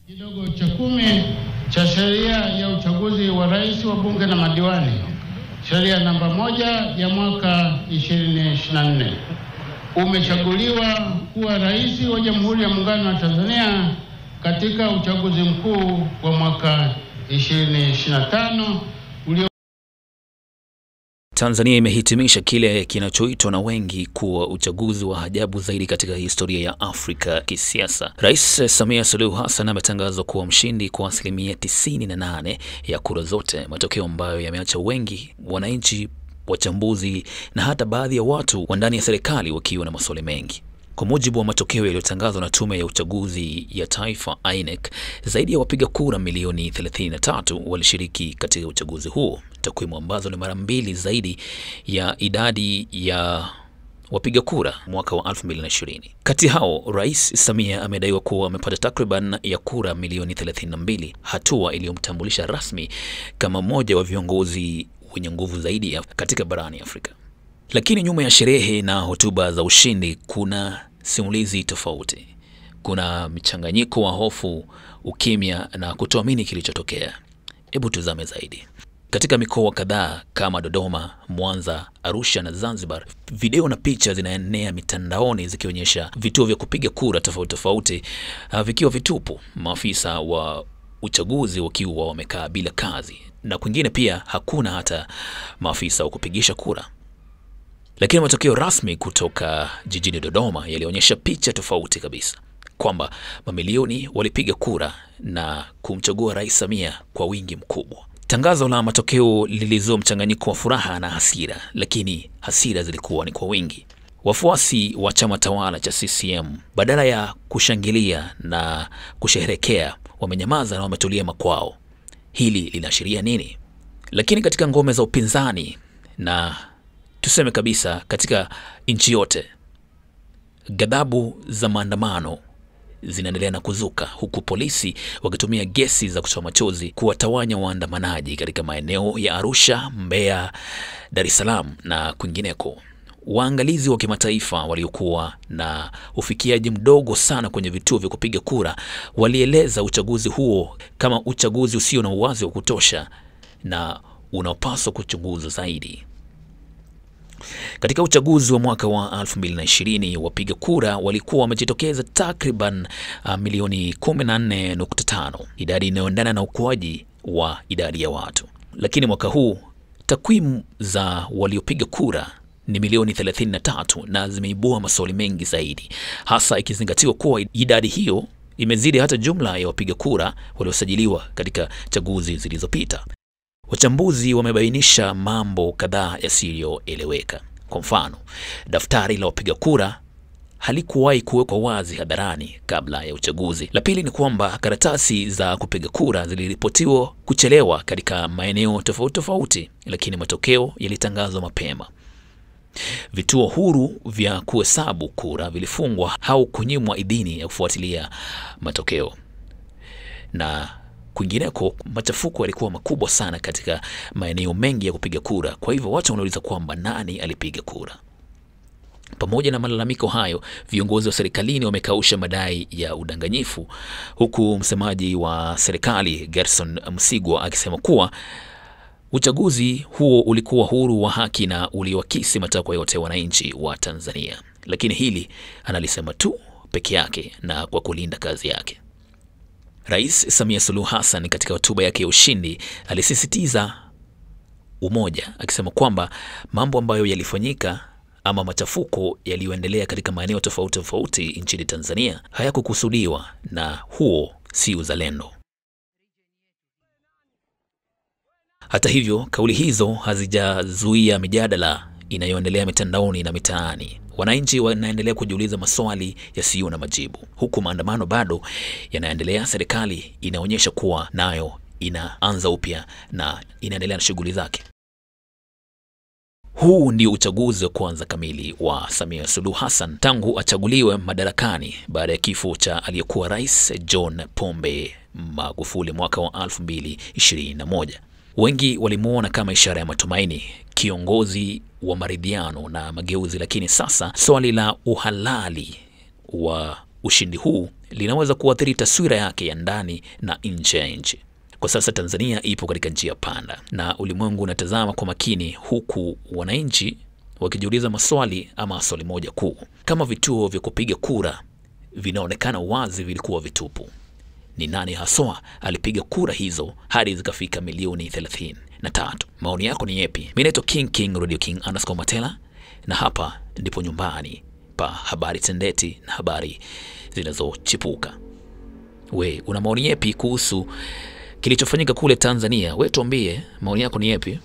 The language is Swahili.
Kidogo cha 10 cha sheria ya uchaguzi wa rais wa bunge na madiwani, sheria namba 1 ya mwaka 2024, umechaguliwa kuwa rais wa Jamhuri ya Muungano wa Tanzania katika uchaguzi mkuu wa mwaka 2025 ulio. Tanzania imehitimisha kile kinachoitwa na wengi kuwa uchaguzi wa ajabu zaidi katika historia ya Afrika kisiasa. Rais Samia Suluhu Hassan ametangazwa kuwa mshindi kwa 98% ya kura zote, matokeo ambayo yameacha wengi, wananchi, wachambuzi na hata baadhi ya watu wa ndani ya serikali wakiwa na maswali mengi. Kwa mujibu wa matokeo yaliyotangazwa na Tume ya Uchaguzi ya Taifa INEC, zaidi ya wapiga kura milioni 33 walishiriki katika uchaguzi huo, takwimu ambazo ni mara 2 zaidi ya idadi ya wapiga kura mwaka wa 2020. Kati hao, Rais Samia amedaiwa kuwa amepata takriban ya kura milioni 32, hatua iliyomtambulisha rasmi kama mmoja wa viongozi wenye nguvu zaidi katika barani Afrika. Lakini nyuma ya sherehe na hotuba za ushindi kuna simulizi tofauti. Kuna mchanganyiko wa hofu, ukimya na kutoamini kilichotokea. Hebu tuzame zaidi. Katika mikoa kadhaa kama Dodoma, Mwanza, Arusha na Zanzibar, video na picha zinaenea mitandaoni zikionyesha vituo vya kupiga kura tofauti vikiwa vitupu, maafisa wa uchaguzi wakiwa wamekaa bila kazi, na kwingine pia hakuna hata maafisa wa kupigisha kura. Lakini matokeo rasmi kutoka jijini Dodoma yalionyesha picha tofauti kabisa, kwamba mamilioni walipiga kura na kumchagua Rais Samia kwa wingi mkubwa. Tangazo la matokeo lilizua mchanganyiko wa furaha na hasira, lakini hasira zilikuwa ni kwa wingi. Wafuasi wa chama tawala cha CCM, badala ya kushangilia na kusherehekea, wamenyamaza na wametulia makwao. Hili linaashiria nini? Lakini katika ngome za upinzani na tuseme kabisa katika nchi yote, ghadhabu za maandamano zinaendelea na kuzuka, huku polisi wakitumia gesi za kutoa machozi kuwatawanya waandamanaji katika maeneo ya Arusha, Mbeya, Dar es Salaam na kwingineko. Waangalizi wa kimataifa waliokuwa na ufikiaji mdogo sana kwenye vituo vya kupiga kura walieleza uchaguzi huo kama uchaguzi usio na uwazi wa kutosha na unaopaswa kuchunguzwa zaidi. Katika uchaguzi wa mwaka wa 2020, wapiga kura walikuwa wamejitokeza takriban milioni 14.5, idadi inayoendana na ukuaji wa idadi ya watu. Lakini mwaka huu takwimu za waliopiga kura ni milioni 33 na zimeibua maswali mengi zaidi, hasa ikizingatiwa kuwa idadi hiyo imezidi hata jumla ya wapiga kura waliosajiliwa katika chaguzi zilizopita. Wachambuzi wamebainisha mambo kadhaa yasiyoeleweka. Kwa mfano, daftari la wapiga kura halikuwahi kuwekwa wazi hadharani kabla ya uchaguzi. La pili ni kwamba karatasi za kupiga kura ziliripotiwa kuchelewa katika maeneo tofauti, lakini matokeo yalitangazwa mapema. Vituo huru vya kuhesabu kura vilifungwa au kunyimwa idhini ya kufuatilia matokeo. Na kwingineko, machafuko yalikuwa makubwa sana katika maeneo mengi ya kupiga kura. Kwa hivyo watu wanauliza kwamba nani alipiga kura. Pamoja na malalamiko hayo, viongozi wa serikalini wamekausha madai ya udanganyifu, huku msemaji wa serikali Gerson Msigwa akisema kuwa uchaguzi huo ulikuwa huru, wa haki na uliwakisi matakwa yote ya wananchi wa Tanzania. Lakini hili analisema tu peke yake na kwa kulinda kazi yake. Rais Samia Suluhu Hassan katika hotuba yake ya ushindi alisisitiza umoja, akisema kwamba mambo ambayo yalifanyika ama machafuko yaliyoendelea katika maeneo tofauti nchini Tanzania hayakukusudiwa na huo si uzalendo. Hata hivyo, kauli hizo hazijazuia mijadala inayoendelea mitandaoni na mitaani. Wananchi wanaendelea kujiuliza maswali yasiyo na majibu. Huku maandamano bado yanaendelea, serikali inaonyesha kuwa nayo inaanza upya na inaendelea na shughuli zake. Huu ndio uchaguzi wa kwanza kamili wa Samia Suluhu Hassan tangu achaguliwe madarakani baada ya kifo cha aliyekuwa Rais John Pombe Magufuli mwaka wa 2021. Wengi walimuona kama ishara ya matumaini, kiongozi wa maridhiano na mageuzi, lakini sasa swali la uhalali wa ushindi huu linaweza kuathiri taswira yake ya ndani na nje ya nchi. Kwa sasa Tanzania ipo katika njia panda na ulimwengu unatazama kwa makini, huku wananchi wakijiuliza maswali moja kuu. Kama vituo vya kupiga kura vinaonekana wazi vilikuwa vitupu, ni nani haswa alipiga kura hizo hadi zikafika milioni 33? Maoni yako ni yapi? Mimi naitwa King Radio King _Matela, na hapa ndipo nyumbani pa habari tendeti na habari zinazochipuka. We una maoni yapi kuhusu kilichofanyika kule Tanzania? We tuambie maoni yako ni yapi?